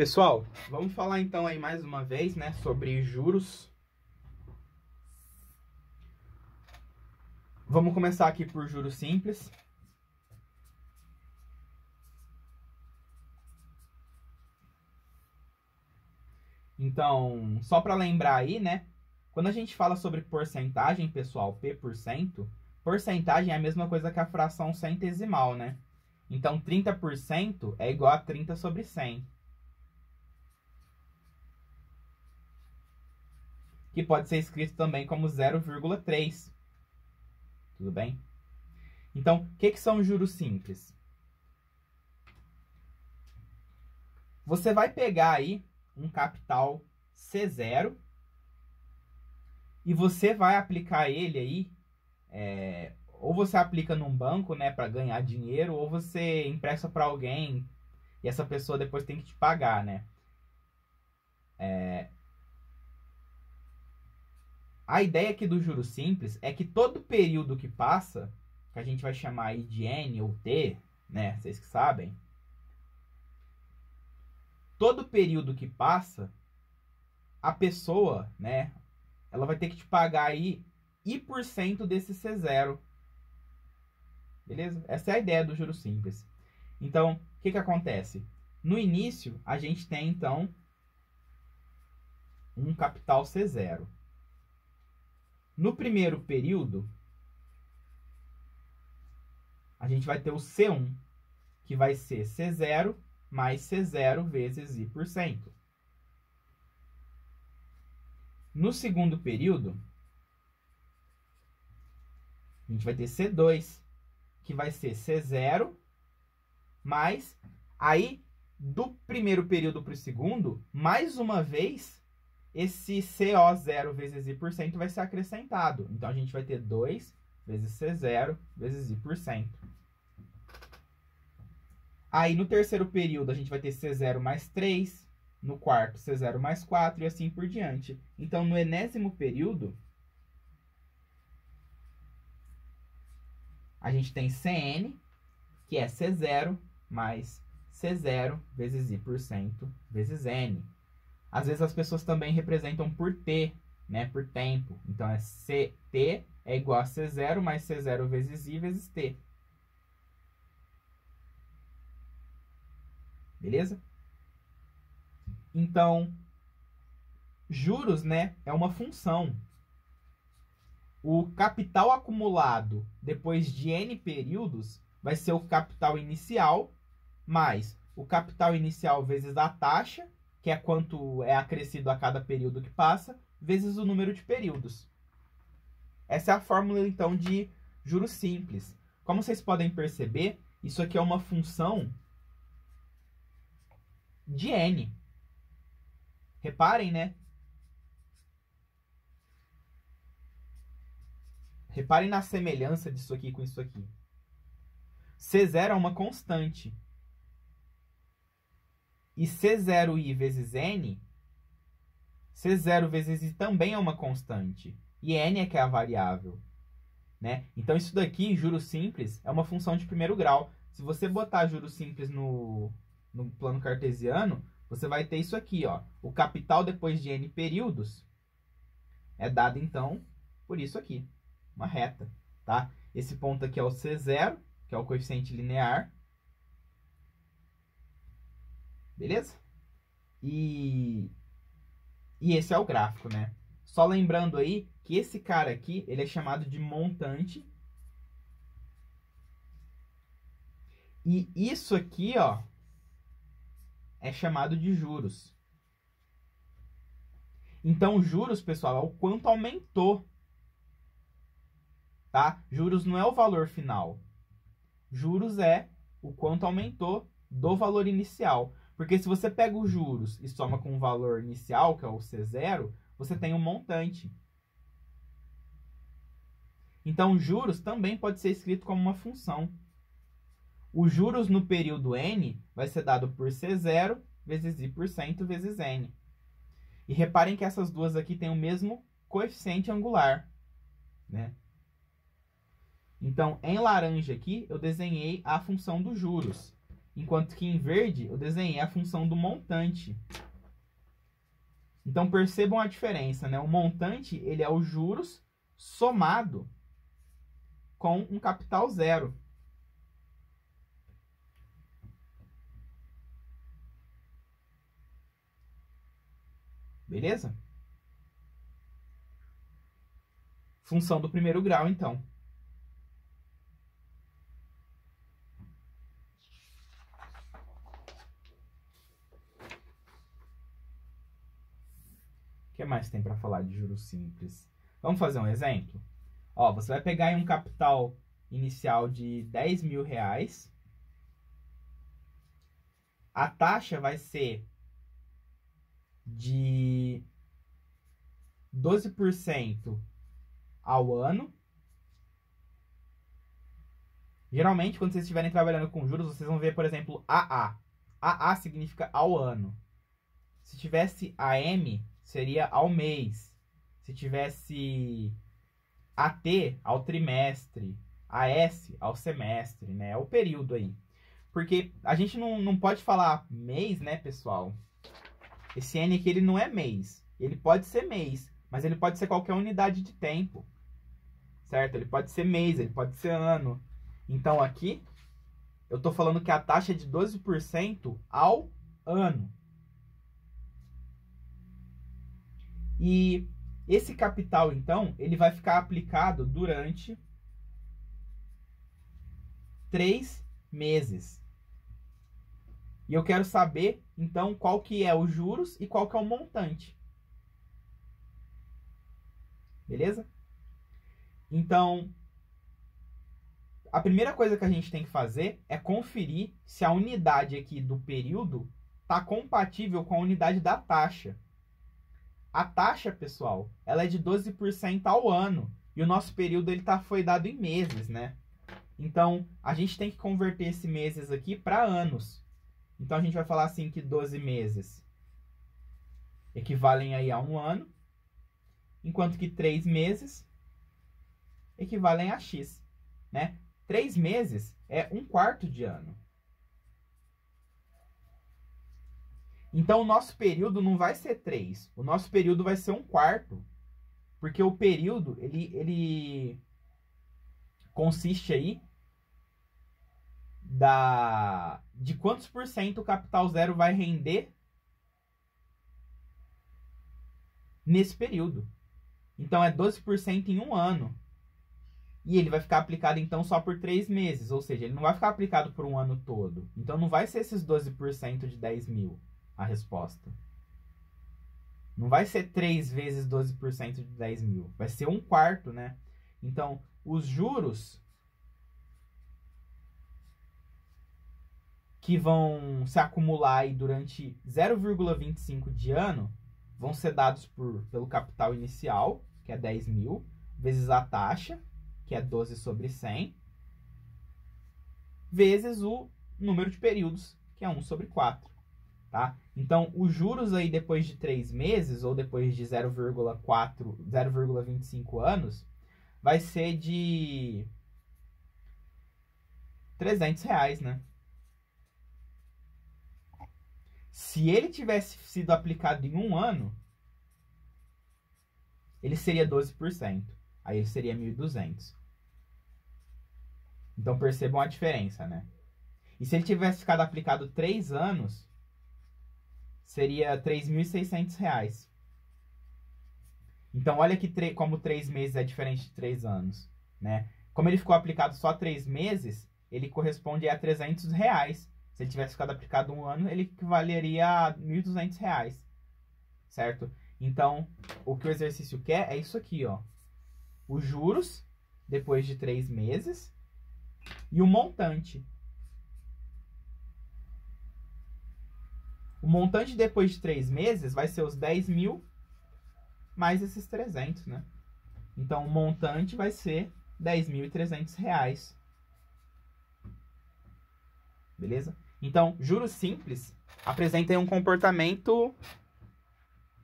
Pessoal, vamos falar então aí mais uma vez, né, sobre juros. Vamos começar aqui por juros simples. Então, só para lembrar aí, né, quando a gente fala sobre porcentagem, pessoal, P%, porcentagem é a mesma coisa que a fração centesimal, né? Então, 30% é igual a 30 sobre 100. Que pode ser escrito também como 0,3. Tudo bem? Então, o que são juros simples? Você vai pegar aí um capital C0 e você vai aplicar ele aí, ou você aplica num banco, né, para ganhar dinheiro, ou você empresta para alguém e essa pessoa depois tem que te pagar, né? A ideia aqui do juros simples é que todo período que passa, que a gente vai chamar aí de N ou T, né, vocês que sabem, todo período que passa, a pessoa, né, ela vai ter que te pagar aí I% desse C0. Beleza? Essa é a ideia do juros simples. Então, o que acontece? No início, a gente tem, então, um capital C0. No primeiro período, a gente vai ter o C1, que vai ser C0 mais C0 vezes I%. No segundo período, a gente vai ter C2, que vai ser C0 mais... Aí, do primeiro período para o segundo, mais uma vez, esse CO0 vezes I% vai ser acrescentado. Então, a gente vai ter 2 vezes C0 vezes I%. Aí, no terceiro período, a gente vai ter C0 mais 3. No quarto, C0 mais 4 e assim por diante. Então, no enésimo período, a gente tem Cn, que é C0 mais C0 vezes I% vezes N. Às vezes as pessoas também representam por T, né, por tempo. Então, Ct é igual a C0 mais C0 vezes I vezes T. Beleza? Então, juros, né, é uma função. O capital acumulado depois de N períodos vai ser o capital inicial mais o capital inicial vezes a taxa, que é quanto é acrescido a cada período que passa, vezes o número de períodos. Essa é a fórmula, então, de juros simples. Como vocês podem perceber, isso aqui é uma função de N. Reparem, né? Reparem na semelhança disso aqui com isso aqui. C0 é uma constante. E C0i vezes N, C0 vezes I também é uma constante. E N é que é a variável. Né? Então, isso daqui, juros simples, é uma função de primeiro grau. Se você botar juros simples no plano cartesiano, você vai ter isso aqui, ó. O capital depois de N períodos é dado, então, por isso aqui. Uma reta, tá? Esse ponto aqui é o C0, que é o coeficiente linear. Beleza? E esse é o gráfico, né? Só lembrando aí que esse cara aqui, ele é chamado de montante. E isso aqui, ó, é chamado de juros. Então, juros, pessoal, é o quanto aumentou. Tá? Juros não é o valor final. Juros é o quanto aumentou do valor inicial. Porque se você pega os juros e soma com o valor inicial, que é o C0, você tem um montante. Então, juros também pode ser escrito como uma função. Os juros no período N vai ser dado por C0 vezes I% vezes N. E reparem que essas duas aqui têm o mesmo coeficiente angular, né? Então, em laranja aqui, eu desenhei a função dos juros. enquanto que em verde eu desenhei a função do montante. Então percebam a diferença, né? O montante, ele é os juros somado com um capital zero. Beleza? Função do primeiro grau, então. O que mais tem para falar de juros simples? Vamos fazer um exemplo? Ó, você vai pegar aí um capital inicial de R$10.000. A taxa vai ser de 12% ao ano. Geralmente, quando vocês estiverem trabalhando com juros, vocês vão ver, por exemplo, AA. AA significa ao ano. Se tivesse AM, seria ao mês. Se tivesse AT, ao trimestre. AS, ao semestre, né? É o período aí. Porque a gente não pode falar mês, né, pessoal? Esse N aqui, ele não é mês. Ele pode ser mês, mas ele pode ser qualquer unidade de tempo. Certo? Ele pode ser mês, ele pode ser ano. Então, aqui, eu estou falando que a taxa é de 12% ao ano. E esse capital, então, ele vai ficar aplicado durante 3 meses. E eu quero saber, então, qual que é os juros e qual que é o montante. Beleza? Então, a primeira coisa que a gente tem que fazer é conferir se a unidade aqui do período está compatível com a unidade da taxa. A taxa, pessoal, ela é de 12% ao ano. E o nosso período ele foi dado em meses, né? Então, a gente tem que converter esse meses aqui para anos. Então, a gente vai falar assim que 12 meses equivalem aí a um ano, enquanto que 3 meses equivalem a X, né? 3 meses é 1/4 de ano. Então, o nosso período não vai ser 3. O nosso período vai ser 1/4. Porque o período, ele consiste aí de quantos por cento o capital zero vai render nesse período. Então, é 12% em um ano. E ele vai ficar aplicado, então, só por 3 meses. Ou seja, ele não vai ficar aplicado por um ano todo. Então, não vai ser esses 12% de 10.000 a resposta. Não vai ser 3 vezes 12% de 10.000. Vai ser 1/4, né? Então, os juros que vão se acumular aí durante 0,25 de ano vão ser dados pelo capital inicial, que é 10.000, vezes a taxa, que é 12 sobre 100, vezes o número de períodos, que é 1 sobre 4. Tá? Então, os juros aí depois de 3 meses, ou depois de 0,25 anos, vai ser de R$300, né? Se ele tivesse sido aplicado em um ano, ele seria 12%. Aí ele seria 1.200. Então, percebam a diferença, né? E se ele tivesse ficado aplicado 3 anos, seria R$3.600. Então, olha que como 3 meses é diferente de 3 anos, né? Como ele ficou aplicado só 3 meses, ele corresponde a R$300. Se ele tivesse ficado aplicado um ano, ele equivaleria a R$1.200, certo? Então, o que o exercício quer é isso aqui, ó. Os juros, depois de 3 meses, e o montante. O montante depois de 3 meses vai ser os 10.000 mais esses 300, né? Então, o montante vai ser R$10.300. Beleza? Então, juros simples apresentam um comportamento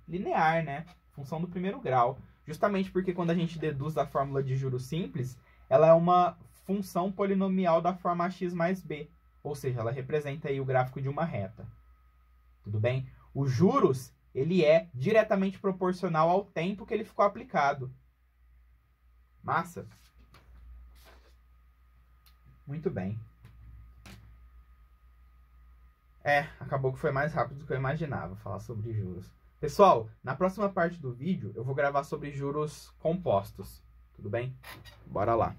linear, né? Função do primeiro grau. Justamente porque quando a gente deduz a fórmula de juros simples, ela é uma função polinomial da forma x mais b. Ou seja, ela representa aí o gráfico de uma reta. Tudo bem? Os juros, ele é diretamente proporcional ao tempo que ele ficou aplicado. Massa? Muito bem. Acabou que foi mais rápido do que eu imaginava falar sobre juros. Pessoal, na próxima parte do vídeo eu vou gravar sobre juros compostos. Tudo bem? Bora lá.